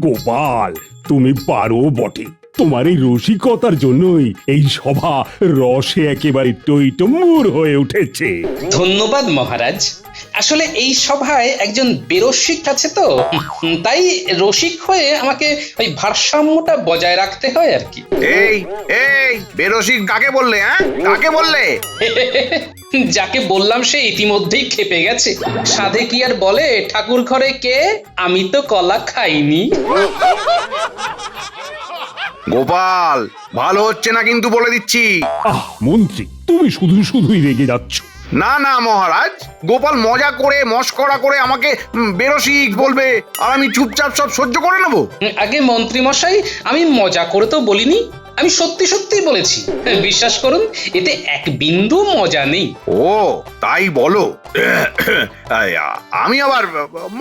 গোপাল, তুমি পারো বটে। তোমার এই রসিকতার জন্যই এই সভা রসে একেবারে টইটম্বুর হয়ে উঠেছে। ধন্যবাদ মহারাজ। আসলে এই সভায় একজন বেরসিক আছে তো, তাই রসিক হয়ে আমাকে ওই ভারসাম্যটা বজায় রাখতে হয় আর কি। এই এই বেরসিক কাকে বললে? হ্যাঁ, কাকে বললে? যাকে বললাম সে ইতিমধ্যেই খেপে গেছে। সাধে কি আর বলে, ঠাকুর ঘরে কে, আমি তো কলা খাইনি। গোপাল, ভালো হচ্ছে না কিন্তু, বলে দিচ্ছি। আহ মন্ত্রী, তুমি শুধু শুধুই রেগে যাচ্ছ। না না মহারাজ, গোপাল মজা করে মস্করা করে আমাকে বেরসিক বলবে, আর আমি চুপচাপ সব সহ্য করে নেব। আগে মন্ত্রী মশাই, আমি মজা করে তো বলিনি, আমি সত্যি সত্যি বলেছি। বিশ্বাস করুন, এতে এক বিন্দু মজা নেই। ও তাই বলো? আমি আবার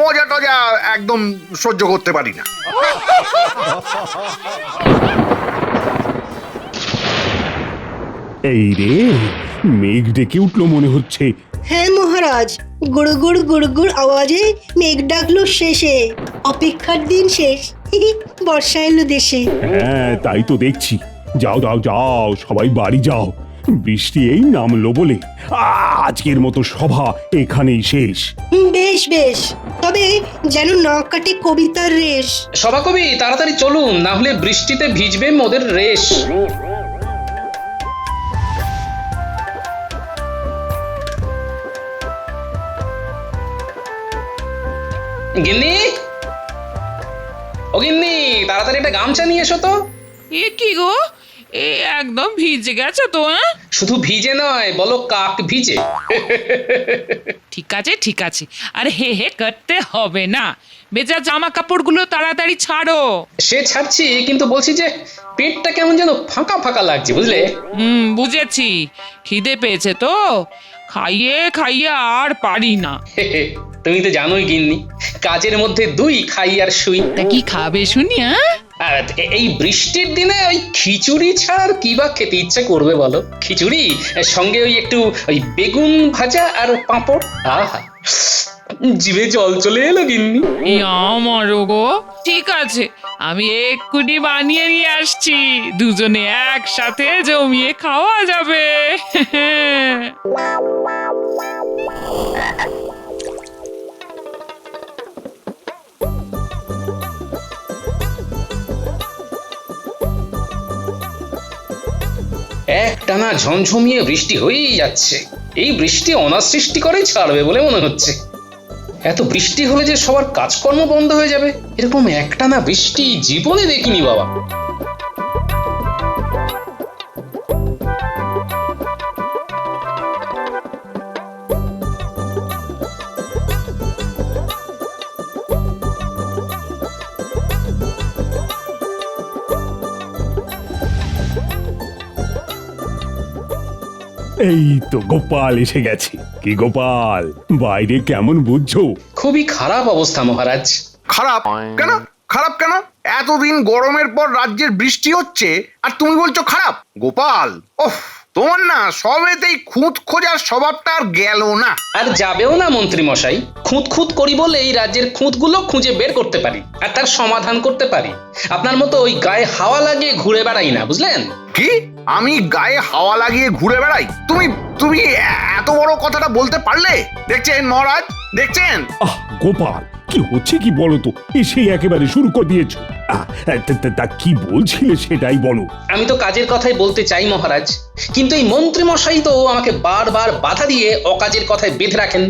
মজা টজা একদম সহ্য করতে পারি না। এই রে, মেঘ ডেকে উঠলো মনে হচ্ছে। হ্যাঁ মহারাজ, গুড়গুড় গুড়গুড় আওয়াজে মেঘ ডাকলো শেষে, অপেক্ষার দিন শেষ। বর্ষা এলো দেশে। হ্যাঁ, তাই তো দেখছি। যাও যাও যাও, সবাই বাড়ি যাও। বৃষ্টি এই নামলো বলে আজকের মতো সভা এখানেই শেষ। বেশ বেশ, তবে যেন না কাটে কবিতার রেশ। সভাকবি তাড়াতাড়ি চলুন, না হলে বৃষ্টিতে ভিজবে মোদের রেশ। গিন্নি, ও গিন্নি, তাড়াতাড়ি একটা গামছা নিয়ে এসো তো। এ কি গো, এ একদম ভিজে গেছে তো। শুধু ভিজে নয়, বলো কাক ভিজে। ঠিক আছে ঠিক আছে, আর হে হে করতে হবে না। বেজা জামা কাপড়গুলো তাড়াতাড়ি ছাড়ো। সে ছাড়ছি, কিন্তু বলছি যে পেটটা কেমন যেন ফাঁকা ফাঁকা লাগছে, বুঝলে? বুঝেছি, খিদে পেয়েছে তো, খাইয়ে খাইয়ে আর পারি না। তুমি তো জানোই গিন্নি, কাজের মধ্যে দুই, খাই আর শুই। তা কি খাবে শুনি? আর এই বৃষ্টির দিনে ওই খিচুড়ি ছাড়া আর কি বা খেতে ইচ্ছে করবে বলো? খিচুড়ি সঙ্গে ওই একটু ওই বেগুন ভাজা আর পাঁপড়, আহা, জিভে জল চলে এলো গিন্নি। আমারও গো। ঠিক আছে, আমি এক্ষুনি বানিয়ে নিয়ে আসছি, দুজনে একসাথে জমিয়ে খাওয়া যাবে। একটানা ঝমঝমিয়ে বৃষ্টি হয়েই যাচ্ছে। এই বৃষ্টি অনাসৃষ্টি করেই ছাড়বে বলে মনে হচ্ছে। এত বৃষ্টি হলে যে সবার কাজকর্ম বন্ধ হয়ে যাবে, এরকম একটানা বৃষ্টি জীবনে দেখিনি বাবা। এই তো গোপাল এসে গেছে। কি গোপাল, বাইরে কেমন বুঝছো? খুবই খারাপ অবস্থা মহারাজ। খারাপ কেন? খারাপ কেন? এতদিন গরমের পর রাজ্যের বৃষ্টি হচ্ছে আর তুমি বলছো খারাপ? গোপাল, ওহ, তোমার না সবেতেই খুঁত খোঁজার স্বভাবটা আর গেল না। আর যাবেও না মন্ত্রী মশাই। খুঁত খুঁত করি বলে এই রাজ্যের খুঁতগুলো খুঁজে বের করতে পারি আর তার সমাধান করতে পারি। আপনার মতো ওই গায়ে হাওয়া লাগিয়ে ঘুরে বেড়াই না, বুঝলেন? কি? আমি গায়ে হাওয়া লাগিয়ে ঘুরে বেড়াই? তুমি তুমি এত বড় কথাটা বলতে পারলে? দেখছেন মহারাজ, দেখছেন? আহ গোপাল, কি হচ্ছে কি বলো তো? এসে একেবারে শুরু করে দিয়েছো। তা কি বলছিলে সেটাই বলো। আমি তো কাজের কথাই বলতে চাই মহারাজ, কিন্তু এই মন্ত্রী মশাই তো আমাকে বারবার বাধা দিয়ে অকাজের কথায় বেঁধে রাখেন।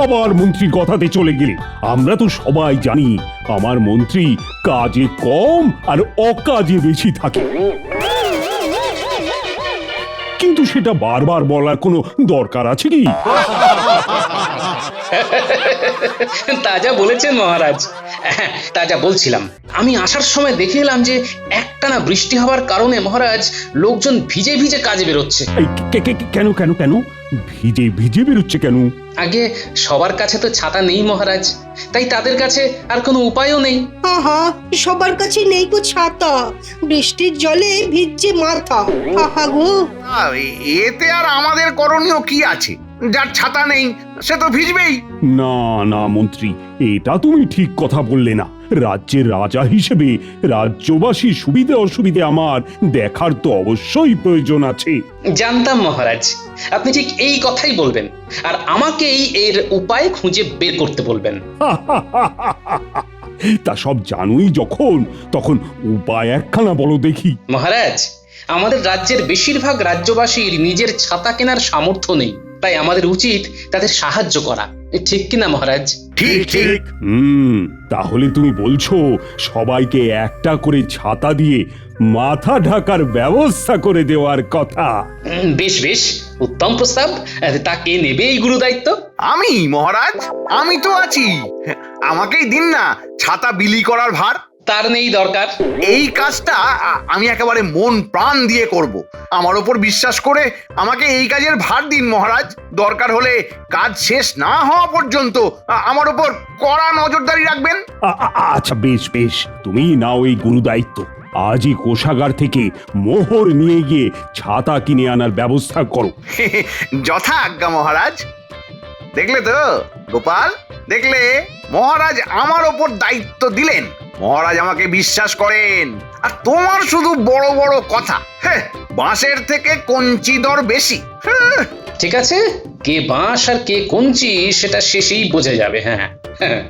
আবার মন্ত্রীর কথাতে চলে গেলে। আমরা তো সবাই জানি আমার মন্ত্রী কাজে কম আর অকাজে বেশি থাকে, কিন্তু সেটা বারবার বলার কোনো দরকার আছে কি? তাজা বলেছেন মহারাজ। তাজা বলছিলাম, আমি আসার সময় দেখে এলাম যে একটানা বৃষ্টি হওয়ার কারণে মহারাজ লোকজন ভিজে ভিজে কাজে বেরোচ্ছে। কেন কেন কেন ভিজে ভিজে বেরোচ্ছে কেন? আগে সবার কাছে তো ছাতা নেই মহারাজ, তাই তাদের কাছে আর কোনো উপায়ও নেই। আহা, সবার কাছে নেই গো ছাতা, বৃষ্টির জলে ভিজছে মাথা। আহা গো। এতে আর আমাদের করণীয় কি আছে? যার ছাতা নেই সে তো ভিজবেই। না না মন্ত্রী, এটা তুমি ঠিক কথা বললে না। রাজ্যের রাজা হিসেবে রাজ্যবাসীর সুবিধে অসুবিধে আমার দেখার তো অবশ্যই প্রয়োজন আছে। জানতাম মহারাজ আপনি ঠিক এই কথাই বলবেন, আর আমাকেই এর উপায় খুঁজে বের করতে বলবেন। তা সব জানুই যখন, তখন উপায় একখানা বলো দেখি। মহারাজ আমাদের রাজ্যের বেশিরভাগ রাজ্যবাসীর নিজের ছাতা কেনার সামর্থ্য নেই, তাই আমাদের উচিত তাদের সাহায্য করা, ঠিক কিনা মহারাজ? ঠিক ঠিক। তাহলে তুমি বলছো সবাইকে একটা করে ছাতা দিয়ে মাথা ঢাকার ব্যবস্থা করে দেওয়ার কথা? বেশ বেশ, উত্তম প্রস্তাব। তা কে নেবে এই গুরু দায়িত্ব? আমি মহারাজ, আমি তো আছি। আমাকেই দিন না ছাতা বিলি করার ভার। তার নেই দরকার। এই কাজটা আমি একেবারে মন প্রাণ দিয়ে করব। আমার ওপর বিশ্বাস করে আমাকে এই কাজের ভার দিন মহারাজ। দরকার হলে কাজ শেষ না হওয়া পর্যন্ত আমার ওপর কড়া নজরদারি রাখবেন। আচ্ছা বেশ বেশ, তুমি নাও এই গুরু দায়িত্ব। আজই কোষাগার থেকে মোহর নিয়ে গিয়ে ছাতা কিনে আনার ব্যবস্থা করো। যথা আজ্ঞা মহারাজ। দেখলে তো গোপাল, দেখলে মহারাজ আমার ওপর দায়িত্ব দিলেন। মহারাজ আমাকে বিশ্বাস করেন, আর তোমার শুধু বড় বড় কথা। হ্যাঁ, বাঁশের থেকে কঞ্চি দর বেশি। হ্যাঁ। ঠিক আছে, কে বাঁশ আর কে কঞ্চি সেটা শেষেই বোঝা যাবে। হ্যাঁ হ্যাঁ।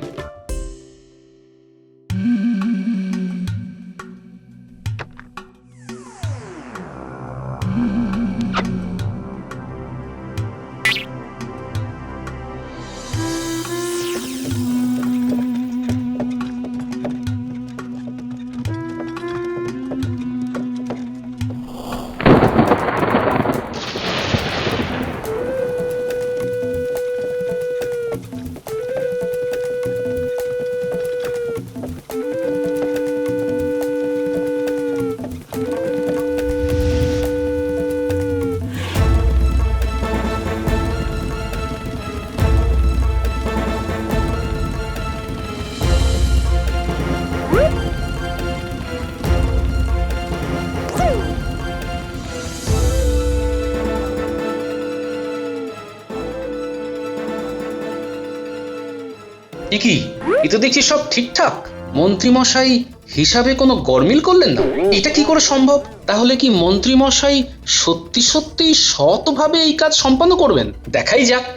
কি এ তো দেখছি সব ঠিকঠাক। মন্ত্রীমশাই হিসাবে কোনো গরমিল করলেন না, এটা কি করে সম্ভব? তাহলে কি মন্ত্রীমশাই সত্যি সত্যি সৎভাবে এই কাজ সম্পন্ন করবেন? দেখাই যাক।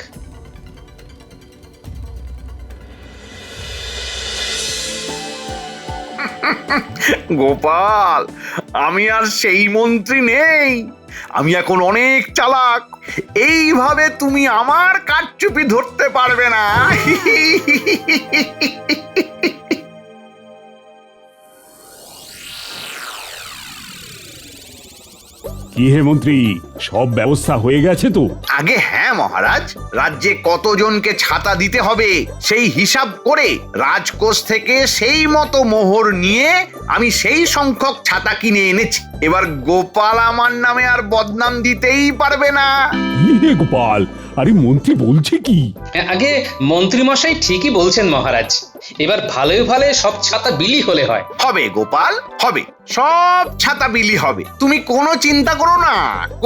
গোপাল, আমি আর সেই মন্ত্রী নেই। আমি এখন অনেক চালাক। এইভাবে তুমি আমার কারচুপি ধরতে পারবে না। কি হে মন্ত্রী, সব ব্যবস্থা হয়ে গেছে তো? আগে হ্যাঁ মহারাজ, রাজ্যে কতজনকে ছাতা দিতে হবে সেই হিসাব করে রাজকোষ থেকে সেই মতো মোহর নিয়ে আমি সেই সংখ্যক ছাতা কিনে এনেছি। এবার গোপাল আমার নামে আর বদনাম দিতেই পারবে না। কি হে গোপাল, আরে মন্ত্রী বলছে কি? আগে মন্ত্রীমশাই ঠিকই বলছেন মহারাজ, এবার ভালোই ভালো সব ছাতা বিলি হলে হয়। হবে গোপাল, হবে, সব ছাতা বিলি হবে। তুমি কোনো চিন্তা করো না,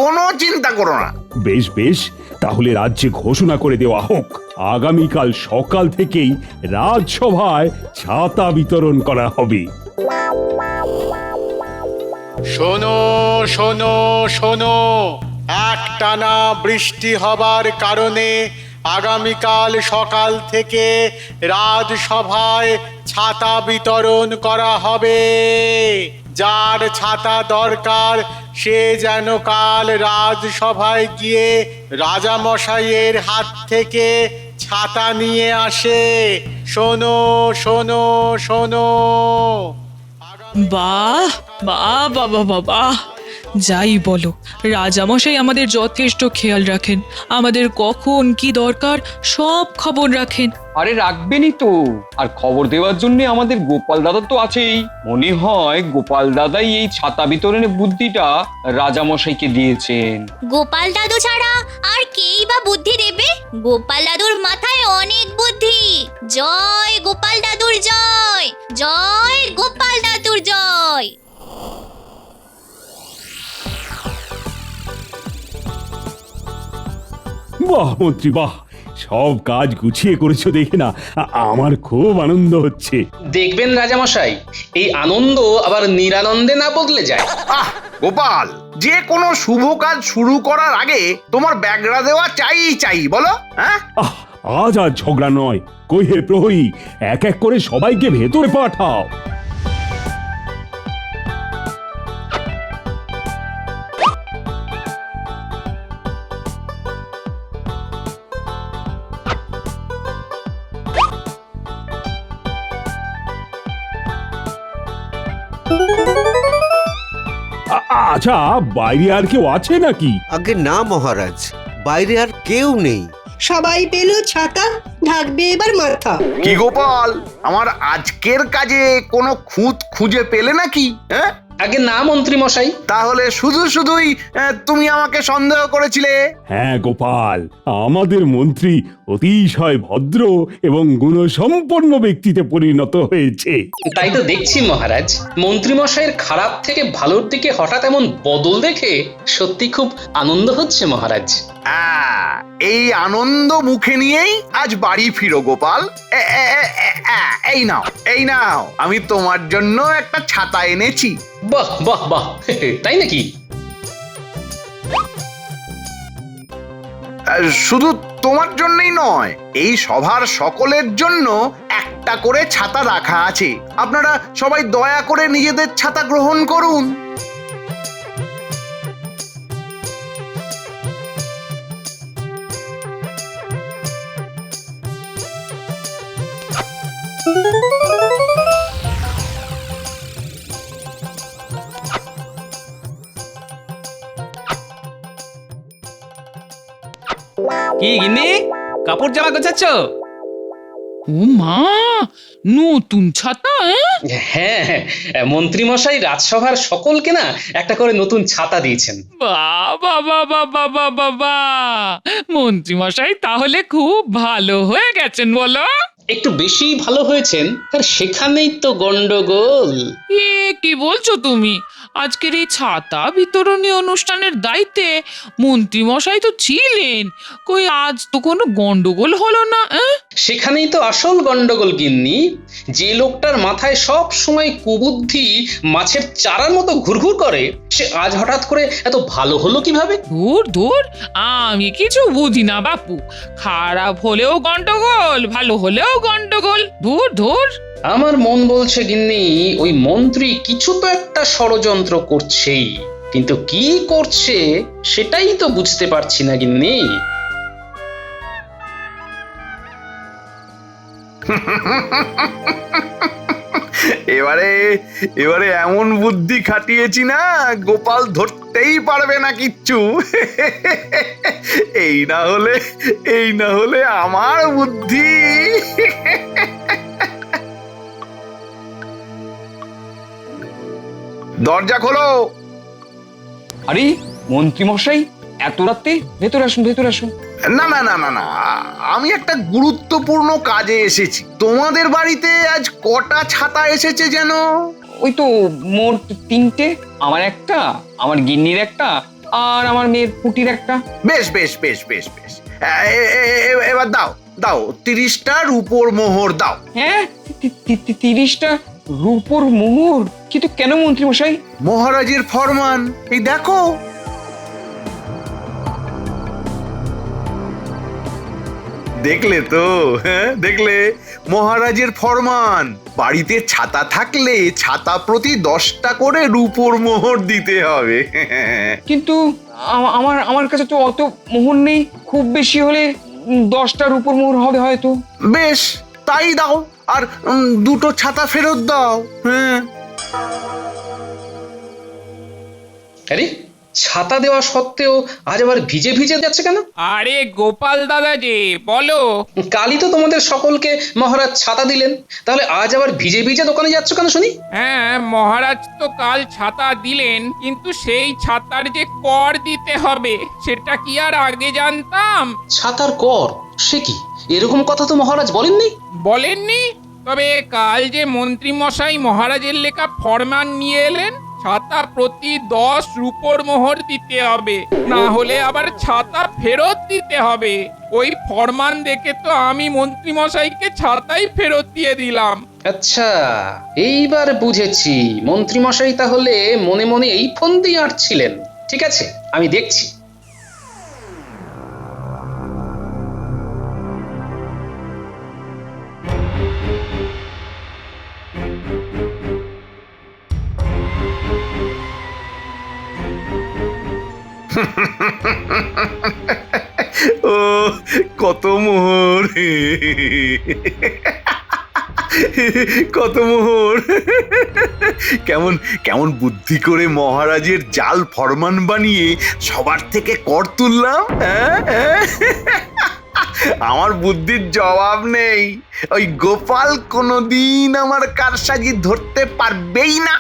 কোনো চিন্তা করো না। বেশ বেশ, তাহলে রাজ্যে ঘোষণা করে দেওয়া হোক আগামীকাল সকাল থেকেই রাজসভায় ছাতা বিতরণ করা হবে। শোনো শোনো শোনো, একটানা বৃষ্টি হবার কারণে আগামীকাল সকাল থেকে রাজসভায় ছাতা বিতরণ করা হবে। যার ছাতা দরকার সে যেন কাল রাজসভায় গিয়ে রাজামশাইয়ের হাত থেকে ছাতা নিয়ে আসে। শোনো শোনো শোনো। বাহ বাহ বাবা বাবা, যাই বলো, রাজামশাই আমাদের যথেষ্ট খেয়াল রাখেন, আমাদের কখন কি দরকার সব খবর রাখেন। আরে রাখবেনই তো, আর খবর দেওয়ার জন্য আমাদের গোপাল দাদা তো আছেই। মনে হয় গোপাল দাদাই এই ছাতা বিতরণের বুদ্ধিটা রাজামশাইকে দিয়েছেন। গোপাল দাদু ছাড়া আর কেই বা বুদ্ধি দেবে? গোপাল দাদুর মাথায় অনেক বুদ্ধি। জয় গোপাল দাদুর জয়, জয় গোপাল দাদুর জয়। বাহ মন্ত্রী বাহ, সব কাজ গুছিয়ে করেছো দেখে না আমার খুব আনন্দ হচ্ছে। দেখবেন রাজামশাই, এই আনন্দ আবার নিরানন্দে না বদলে যায়। আহ গোপাল, যে কোনো শুভ কাজ শুরু করার আগে তোমার ব্যাগরা দেওয়া চাই চাই বলো। হ্যাঁ, আজ আর ঝগড়া নয়, কই হে প্রহরী, এক এক করে সবাইকে ভেতরে পাঠাও। আচ্ছা, বাইরে আর কেউ আছে নাকি? আগে না মহারাজ, বাইরে আর কেউ নেই। সবাই পেল ছাতা, ঢাকবে এবার মাথা। কি গোপাল, আমার আজকের কাজে কোনো খুঁত খুঁজে পেলে নাকি? হ্যাঁ, আগে না মন্ত্রী মশাই। তাহলে শুধুই তুমি আমাকে সন্দেহ করেছিলে। হ্যাঁ গোপাল, আমাদের মন্ত্রী অতিশয় ভদ্র এবং গুণসম্পন্ন ব্যক্তিতে পরিণত হয়েছে। তাই তো দেখছি মহারাজ, মন্ত্রী মশাইয়ের খারাপ থেকে ভালোর দিকে হঠাৎ এমন বদল দেখে সত্যি খুব আনন্দ হচ্ছে মহারাজ। এই আনন্দ মুখে নিয়েই আজ বাড়ি ফিরো গোপাল। এই নাও আমি তোমার জন্য একটা ছাতা এনেছি। বাহ বাহ বাহ, তাই নাকি? শুধু তোমার জন্যই নয়, এই সভার সকলের জন্য একটা করে ছাতা রাখা আছে। আপনারা সবাই দয়া করে নিজেদের ছাতা গ্রহণ করুন। কি গিন্নি, কাপড় জামা গোছাচ্ছ? ও মা, নতুন ছাতা? হ্যাঁ হ্যাঁ, মন্ত্রী মশাই রাজসভার সকলকে না একটা করে নতুন ছাতা দিয়েছেন। বাবা বাবা বাবা বাবা, মন্ত্রী মশাই তাহলে খুব ভালো হয়ে গেছেন বলো। একটু বেশি ভালো হয়েছেন, আর সেখানেই তো গন্ডগোল। এ কি বলছো তুমি? আজকের এই ছাতা বিতরণী অনুষ্ঠানের দায়িত্বে মন্ত্রী মশাই তো ছিলেন, কই আজ তো কোনো গন্ডগোল হলো না? সেখানেই তো আসল গন্ডগোল গিন্নি। যে লোকটার মাথায় সব সময় কুবুদ্ধি মাছের চারার মতো ঘুরঘুর করে, সে আজ হঠাৎ করে এত ভালো হলো কিভাবে? দূর দূর, আমি কিছু বুঝি না বাপু। খারাপ হলেও গন্ডগোল, ভালো হলেও গন্ডগোল, দূর দূর। আমার মন বলছে গিন্নি, ওই মন্ত্রী কিছু তো একটা ষড়যন্ত্র করছেই, কিন্তু কি করছে সেটাই তো বুঝতে পারছি না গিন্নি। এবারে এমন বুদ্ধি খাটিয়েছি না, গোপাল ধরতেই পারবে না কিচ্ছু। এই না হলে আমার বুদ্ধি। দরজা খোলো। আরে মন্ত্রী মশাই, এত রাতে? ভেতরে আসুন, ভেতরে আসুন। না, আমি একটা গুরুত্বপূর্ণ কাজে এসেছি। তোমাদের বাড়িতে আজ কটা ছাতা এসেছে যেন? ওই তো মোট 3টে, আমার একটা, আমার গিন্নির একটা, আর আমার মেয়ের পুটির একটা। বেশ, এবার দাও 30টা রূপোর মোহর দাও। হ্যাঁ, 30টা রূপোর মোহর? কিন্তু কেন মন্ত্রী মশাই? মহারাজের ফরমান, এই দেখো। দেখলে তো? হ্যাঁ, দেখলে? মহারাজের ফরমান, বাড়িতে ছাতা থাকলে ছাতা প্রতি 10টা করে রূপোর মোহর দিতে হবে। কিন্তু আমার কাছে তো অত মোহর নেই, খুব বেশি হলে 10টা রূপোর মোহর হবে হয়তো। বেশ, তাই দাও, আর 2টো ছাতা ফেরত দাও। হ্যাঁ। আরে, ছাতা দেওয়া সত্ত্বেও আজ আবার ভিজে ভিজে যাচ্ছে কেন? আরে গোপাল দাদা যে, বলো। কালই তো তোমাদের সকলকে মহারাজ ছাতা দিলেন, তাহলে আজ আবার ভিজে ভিজে দোকানে যাচ্ছ কেন শুনি? হ্যাঁ, মহারাজ তো কাল ছাতা দিলেন, কিন্তু সেই ছাতার যে কর দিতে হবে সেটা কি আর আগে জানতাম? ছাতার কর? সে কি, এরকম কথা তো মহারাজ বলেননি। বলেননি? তবে কাল যে মন্ত্রী মশাই মহারাজের লেখা ফরমান নিয়ে এলেন, ছাতা প্রতি 10 রূপোর মোহর দিতে হবে, না হলে আবার ছাতা ফেরত দিতে হবে। ওই ফরমান দেখে তো আমি মন্ত্রী মশাইকে ছাতাই ফেরত দিয়ে দিলাম। আচ্ছা, এইবার বুঝেছি মন্ত্রী মশাই তাহলে মনে মনে এই ফন্দি আঁটছিলেন। ঠিক আছে, আমি দেখছি। ও কত মোহর, কত মোহর। কেমন কেমন বুদ্ধি করে মহারাজের জাল ফরমান বানিয়ে সবার থেকে কর তুললাম। আমার বুদ্ধির জবাব নেই। ওই গোপাল কোনোদিন আমার কারসাজি ধরতে পারবেই না।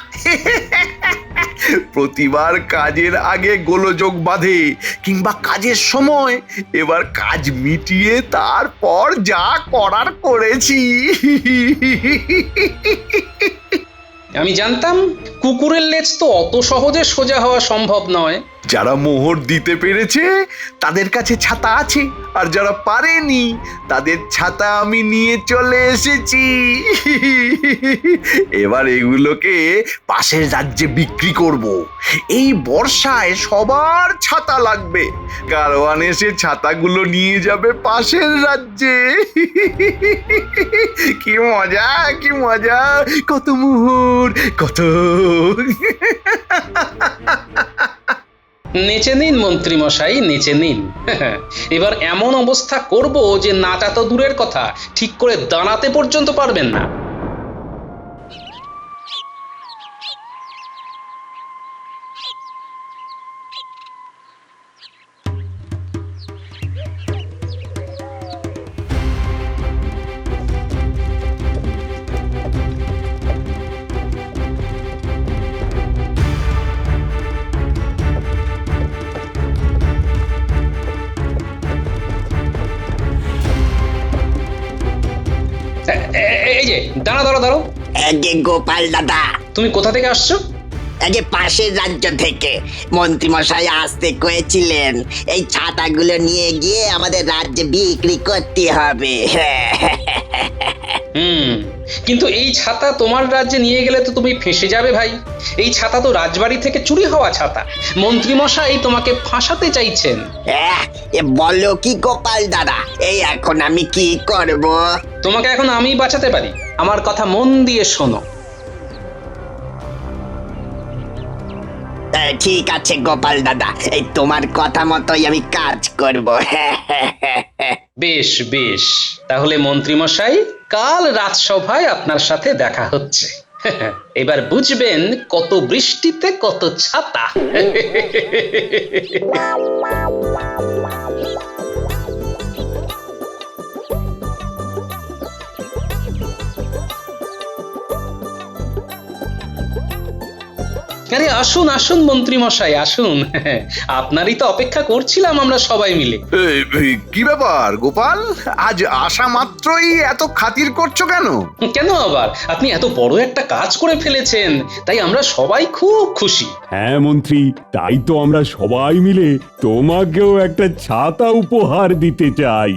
প্রতিবার কাজের আগে গোলযোগ বাঁধে কিংবা কাজের সময়, এবার কাজ মিটিয়ে তারপর যা করার করেছি। আমি জানতাম কুকুরের লেজ তো অত সহজে সোজা হওয়া সম্ভব নয়। যারা মোহর দিতে পেরেছে তাদের কাছে ছাতা আছে, আর যারা পারেনি তাদের ছাতা আমি নিয়ে চলে এসেছি। এবার এগুলোকে পাশের রাজ্যে বিক্রি করব। এই বর্ষায় সবার ছাতা লাগবে, কারওয়ান এসে ছাতাগুলো নিয়ে যাবে পাশের রাজ্যে। কি মজা, কি মজা, কত মোহর, কত। নেচে নিন মন্ত্রী মশাই, নেচে নিন। এবার এমন অবস্থা করব যে নাটা তো দূরের কথা, ঠিক করে দাঁড়াতে পর্যন্ত পারবেন না। এই যে দাঁড়া দাঁড়া দাঁড়ো। যে গোপাল দাদা, তুমি কোথা থেকে আসছো? যে পাশের রাজ্য থেকে মন্ত্রী মশাই আসতে কয়েছিলেন, এই ছাতাগুলো নিয়ে গিয়ে আমাদের রাজ্যে বিক্রি করতে হবে। কিন্তু এই ছাতা তোমার রাজ্যে নিয়ে গেলে তো তুমি ফেঁসে যাবে ভাই। এই ছাতা তো রাজবাড়ি থেকে চুরি হওয়া ছাতা। মন্ত্রী মশাই তোমাকে ফাঁসাতে চাইছেন। বলো কি গোপাল দাদা, এই এখন আমি কি করব? তোমাকে এখন আমি বাঁচাতে পারি। আমার কথা মন দিয়ে শোনো। ঠিক আছে গোপাল দাদা, এই তোমার কথা মতোই আমি কাজ করব। বেশ বেশ, তাহলে মন্ত্রী মশাই কাল রাজসভায় আপনার সাথে দেখা হচ্ছে। এবার বুঝবেন কত বৃষ্টিতে কত ছাতা। আরে আসুন আসুন মন্ত্রী মশাই আসুন। আপনারই তো অপেক্ষা করছিলাম আমরা সবাই মিলে। কি ব্যাপার গোপাল, আজ আসা মাত্রই এত খাতির করছো কেন? কেন আবার, আপনি এত বড় একটা কাজ করে ফেলেছেন, তাই আমরা সবাই খুব খুশি। হ্যাঁ মন্ত্রী, তাই তো আমরা সবাই মিলে তোমাকেও একটা ছাতা উপহার দিতে চাই।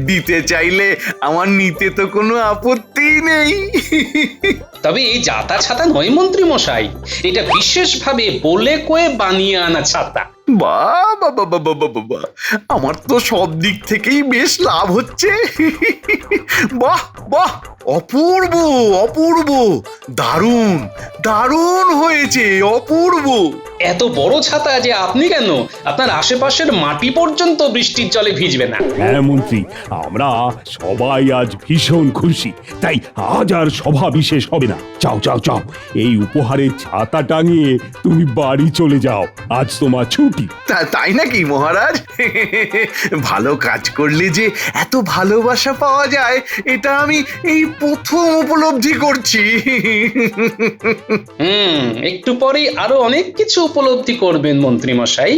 দিতে চাইলে আমার নিতে তো কোনো আপত্তি নেই। তবে এই জাতা ছাতা নয় মন্ত্রী মশাই, এটা বিশেষভাবে বলে কয়ে বানিয়ে আনা ছাতা। বাবা বাবা বাবা বাবা, আমার তো সব দিক থেকেই বেশ লাভ হচ্ছে। বাহ বাহ, অপূর্ব অপূর্ব, দারুণ দারুণ হয়েছে, অপূর্ব। এত বড় ছাতা যে আপনি কেন, আপনার আশেপাশের মাটি পর্যন্ত বৃষ্টির জলে ভিজবে না। হ্যাঁ মন্ত্রী, আমরা সবাই আজ ভীষণ খুশি, তাই আজ আর সভা বিশেষ হবে না। যাও যাও যাও, এই উপহারের ছাতা টাঙিয়ে তুমি বাড়ি চলে যাও, আজ তোমার ছুটি। তাই নাকি মহারাজ? ভালো কাজ করলে যে এত ভালোবাসা পাওয়া যায়, এটা আমি এই প্রথম উপলব্ধি করছি। একটু পরেই আরো অনেক কিছু উপলব্ধি করবেন মন্ত্রী মশাই।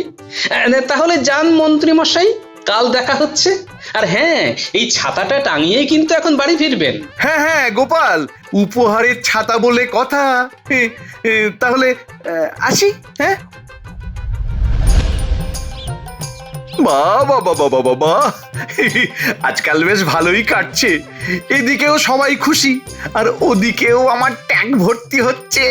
তাহলে যান মন্ত্রী মশাই, কাল দেখা হচ্ছে। আর হ্যাঁ, এই ছাতাটা টাঙিয়ে কিন্তু এখন বাড়ি ফিরবেন। হ্যাঁ হ্যাঁ গোপাল, উপহারের ছাতা বলে কথা। তাহলে আসি, হ্যাঁ? বাবা বাবা বাবা বাবা, আজকাল বেশ ভালোই কাটছে। এদিকেও সবাই খুশি আর ওদিকেও আমার ট্যাঙ্ক ভর্তি হচ্ছে।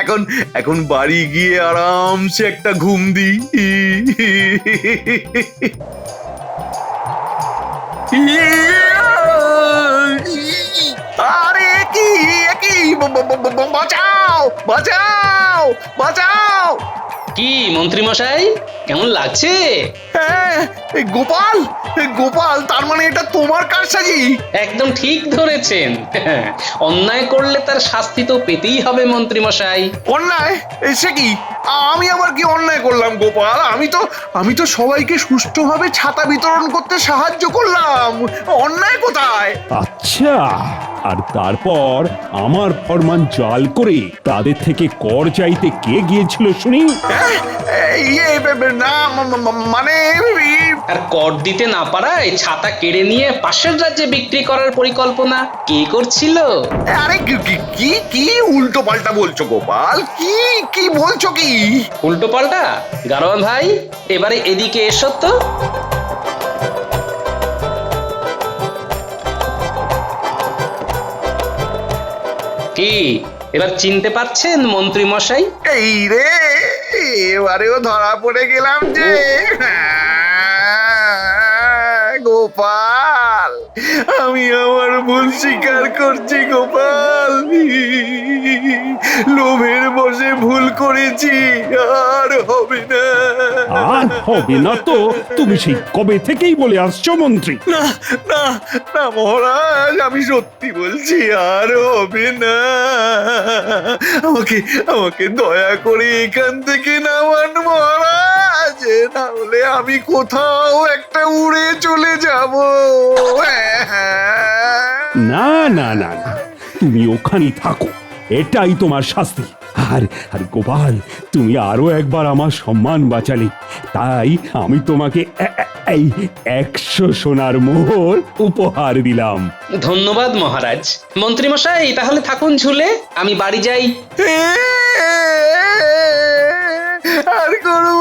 এখন এখন বাড়ি গিয়ে আরামসে একটা ঘুম দিই। আরে কি কি, বাঁচাও বাঁচাও বাঁচাও! কি মন্ত্রী মশাই, কেমন লাগছে? হ্যাঁ, গোপাল, গোপাল, তার মানে এটা তোমার কারসাজি? একদম ঠিক ধরেছেন। অন্যায় করলে তার শাস্তি তো পেতেই হবে মন্ত্রী মশাই। অন্যায়? সে কি? আমি আবার কি অন্যায় করলাম গোপাল? আমি তো সবাইকে সুষ্ঠুভাবে ছাতা বিতরণ করতে সাহায্য করলাম। অন্যায় কোথায়? আচ্ছা, আর তারপর আমার ফরমান জাল করে তাদের থেকে কর চাইতে কে গিয়েছিল শুনি? না, মানে আর কর দিতে না পারায় ছাতা কেড়ে নিয়ে পাশের রাজ্যে বিক্রি করার পরিকল্পনা কে করছিল? আরে কি কি উল্টো পাল্টা বলছো গোপাল? কি কি বলছো কি? উল্টো পাল্টা? গারোয়ান ভাই, এবারে এদিকে এসো তো। কি এবার চিনতে পারছেন মন্ত্রী মশাই? এই রে, এবারেও ধরা পড়ে গেলাম যে। গোপাল, আমি আমার ভুল স্বীকার করছি গোপাল। লোভের বশে ভুল করেছি, আর হবে না। আর হবে না তো তুমি সেই কবে থেকেই বলে আসছো মন্ত্রী। না না না মহারাজ, আমি সত্যি বলছি, আর হবে না। আমাকে আমাকে দয়া করে এখান থেকে নামান মহারাজ, না হলে আমি কোথাও একটা উড়ে চলে যাব। না না না না, তুমি ওখানেই থাকো, এটাই তোমার শাস্তি। আর আর গোপাল, তুমি আরো একবার আমার সম্মান বাঁচালে, তাই আমি তোমাকে এই 100 সোনার মোহর উপহার দিলাম। ধন্যবাদ মহারাজ। মন্ত্রী মশাই তাহলে থাকুন ঝুলে, আমি বাড়ি যাই। আর করব